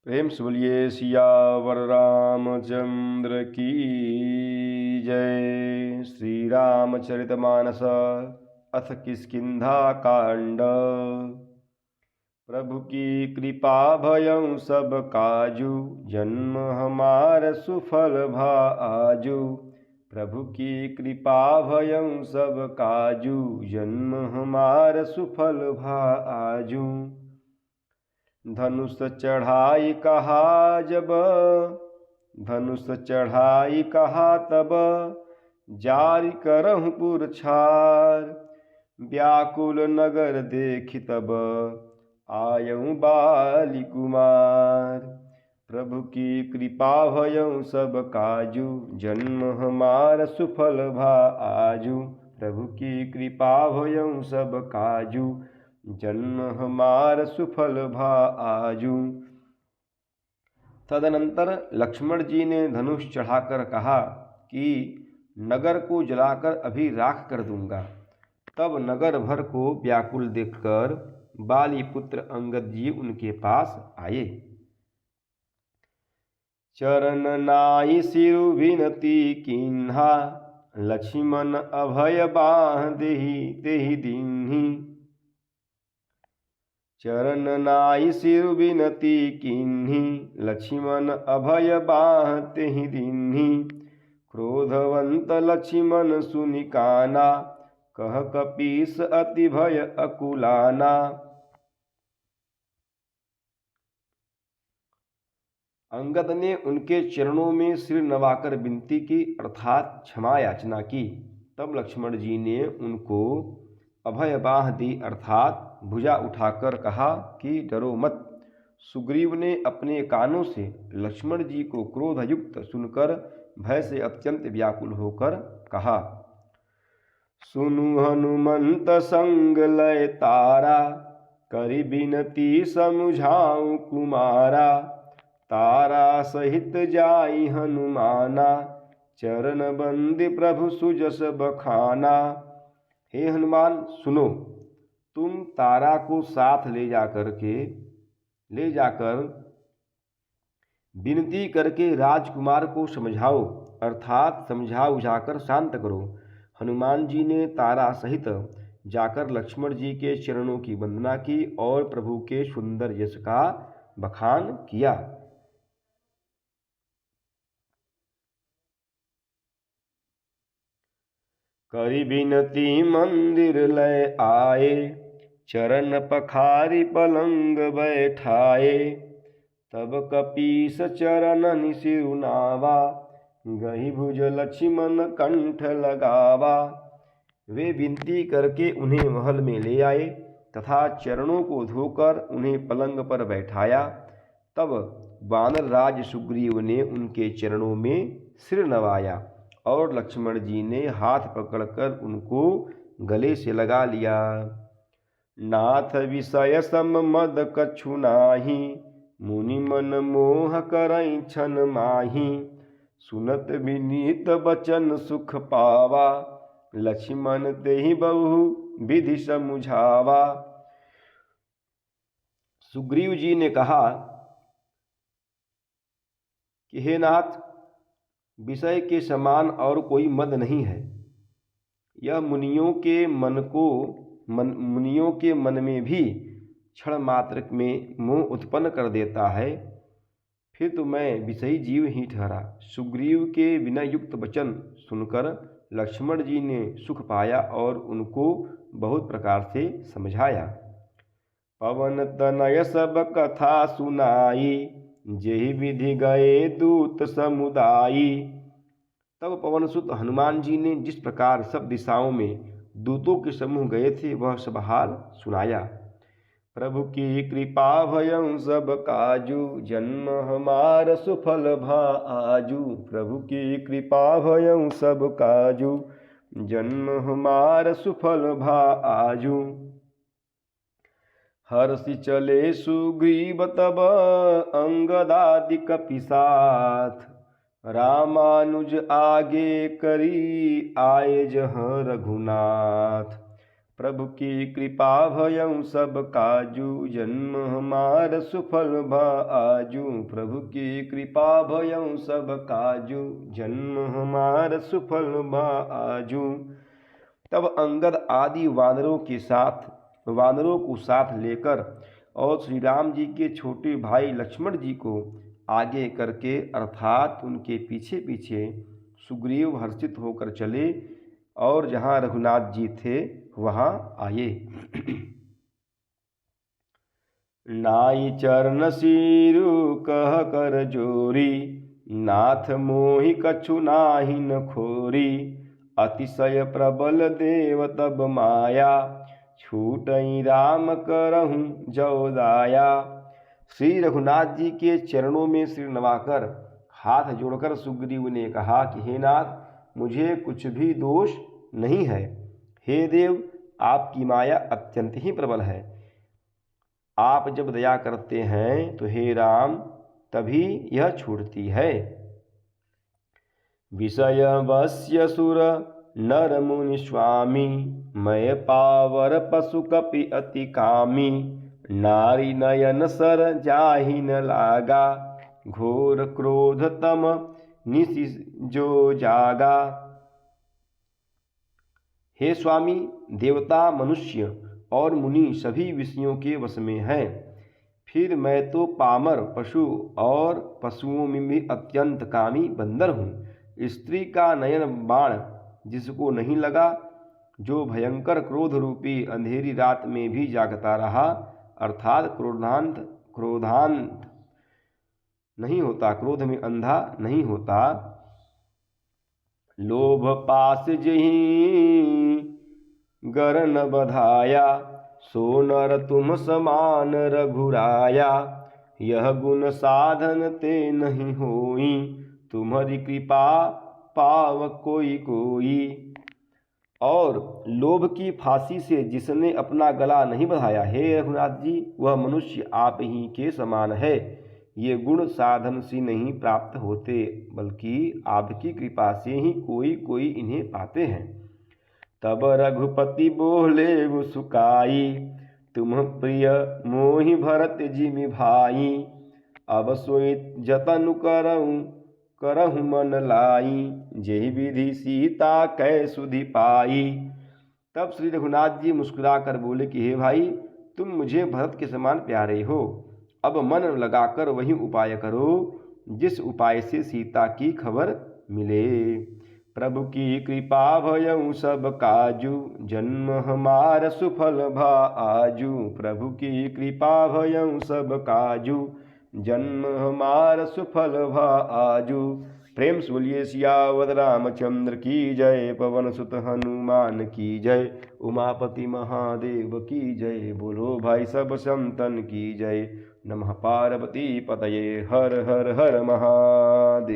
प्रेम से बोलिए सियावर रामचंद्र की जय। श्री रामचरितमानस अथ किष्किंधा कांड। प्रभु की कृपा भयं सब काजू, जन्म हमार सुफल भा आजू। प्रभु की कृपा भयं सब काजू, जन्म हमार सुफल भा आजू। धनुष चढ़ाई कहा जब, धनुष चढ़ाई कहा तब, जारी करहु पुरछार। व्याकुल नगर देख तब, आयऊ बाली कुमार। प्रभु की कृपा भयं सब काजू, जन्म हमार सुफल भा आजू। प्रभु की कृपा भयं सब काजू, जन्म हमार सुफल भा आजू। तदनंतर लक्ष्मण जी ने धनुष चढ़ाकर कहा कि नगर को जलाकर अभी राख कर दूंगा। तब नगर भर को व्याकुल देखकर बाली पुत्र अंगद जी उनके पास आए। चरण नाई सिरु विनती किन्हा, लक्ष्मण अभय बाह देहि तेहि दीन्ही। चरण नाई सिरु विनती किन्ही, लक्ष्मण अभय बाह तेहि दीन्ही। क्रोधवंत लक्ष्मण सुनि काना, कह कपीस अति भय अकुलाना। अंगद ने उनके चरणों में सिर नवाकर विनती की अर्थात क्षमा याचना की। तब लक्ष्मण जी ने उनको अभय बाह दी अर्थात भुजा उठाकर कहा कि डरो मत। सुग्रीव ने अपने कानों से लक्ष्मण जी को क्रोधयुक्त सुनकर भय से अत्यंत व्याकुल होकर कहा, सुनु हनुमंत संग लय तारा, करि बिनती समुझाऊं कुमारा। तारा सहित जाई हनुमाना, चरण बंदी प्रभु सुजस बखाना। हे हनुमान सुनो, तुम तारा को साथ ले जाकर विनती करके राजकुमार को समझाओ अर्थात समझा उझाकर शांत करो। हनुमान जी ने तारा सहित जाकर लक्ष्मण जी के चरणों की वंदना की और प्रभु के सुंदर यश का बखान किया। करि बिनती मंदिर लय आए, चरण पखारी पलंग बैठाए। तब कपीस चरणन सिरुनावा, गही भुज लक्ष्मण कंठ लगावा। वे विनती करके उन्हें महल में ले आए तथा चरणों को धोकर उन्हें पलंग पर बैठाया। तब वानर राज सुग्रीव ने उनके चरणों में सिर नवाया और लक्ष्मण जी ने हाथ पकड़कर उनको गले से लगा लिया। नाथ विषय सम मद कछु नाही, मुनि मन मोह करई छन माही। सुनत विनीत बचन सुख पावा, लक्ष्मण तेहि बहु विधि समुझावा। सुग्रीव जी ने कहा कि हे नाथ, विषय के समान और कोई मद नहीं है। यह मुनियों के मन में भी क्षण मात्र में मोह उत्पन्न कर देता है। फिर तो मैं विषयी जीव ही ठहरा। सुग्रीव के विनय युक्त वचन सुनकर लक्ष्मण जी ने सुख पाया और उनको बहुत प्रकार से समझाया। पवन तनय सब कथा सुनाई, जेहि विधि गए दूत समुदायी। तब पवनसुत हनुमान जी ने जिस प्रकार सब दिशाओं में दूतों के समूह गए थे वह सब हाल सुनाया। प्रभु की कृपा भयं सब काजू, जन्म हमार सुफल भा आजू। प्रभु की कृपा भयं सब काजू, जन्म हमार सुफल भा आजू। हर्षि चले सुग्रीव तब, अंगदादि कपि साथ। रामानुज आगे करी आए जहाँ रघुनाथ। प्रभु की कृपा भयउ सब काजू, जन्म हमार सुफल भा आजू। प्रभु की कृपा भयउ सब काजू, जन्म हमार सुफल भा आजू। तब अंगद आदि वानरों को साथ लेकर और श्री राम जी के छोटे भाई लक्ष्मण जी को आगे करके अर्थात उनके पीछे पीछे सुग्रीव हर्षित होकर चले और जहाँ रघुनाथ जी थे वहाँ आए। नाई चरण सीरु कह कर जोरी, नाथ मोहि कछु नाहि न खोरी। अतिशय प्रबल देव तब माया, छूटई राम करहूँ जो दाया। श्री रघुनाथ जी के चरणों में सिर नवाकर हाथ जोड़कर सुग्रीव ने कहा कि हे नाथ, मुझे कुछ भी दोष नहीं है। हे देव, आपकी माया अत्यंत ही प्रबल है। आप जब दया करते हैं तो हे राम तभी यह छूटती है। विषय वश्य सुर नर मुनि स्वामी, मैं पावर पशु कपि अति कामी। नारी नयन सर जाहि न लागा, घोर क्रोध तम निशि जो जागा। हे स्वामी, देवता मनुष्य और मुनि सभी विषयों के वश में हैं। फिर मैं तो पामर पशु और पशुओं में भी अत्यंत कामी बंदर हूँ। स्त्री का नयन बाण जिसको नहीं लगा, जो भयंकर क्रोध रूपी अंधेरी रात में भी जागता रहा, अर्थात क्रोधांत नहीं होता, क्रोध में अंधा नहीं होता। लोभ पास जहीं गर न बधाया, सो नर तुम समान रघुराया। यह गुण साधन ते नहीं होई, तुम्हारी कृपा पाव कोई कोई। और लोभ की फांसी से जिसने अपना गला नहीं बढ़ाया, हे रघुनाथ जी, वह मनुष्य आप ही के समान है। ये गुण साधन से नहीं प्राप्त होते, बल्कि आपकी कृपा से ही कोई कोई इन्हें पाते हैं। तब रघुपति बोले मुस्काई, तुम प्रिय मोहि भरत जिमि भाई। अब सोई जतन करहु मन लाई, जेहि विधि सीता कै सुधि पाई। तब श्री रघुनाथ जी मुस्कुरा कर बोले कि हे भाई, तुम मुझे भरत के समान प्यारे हो। अब मन लगाकर वही उपाय करो जिस उपाय से सीता की खबर मिले। प्रभु की कृपा भयउ सब काजू, जन्म हमार सुफल भा आजू। प्रभु की कृपा भयउ सब काजू, जन्म हमार सुफल भा आजू। प्रेम से बोलिए सियावत रामचंद्र की जय, पवन सुत हनुमान की जय, उमापति महादेव की जय। बोलो भाई सब संतन की जय। नमः पार्वती पतये, हर हर हर महादेव।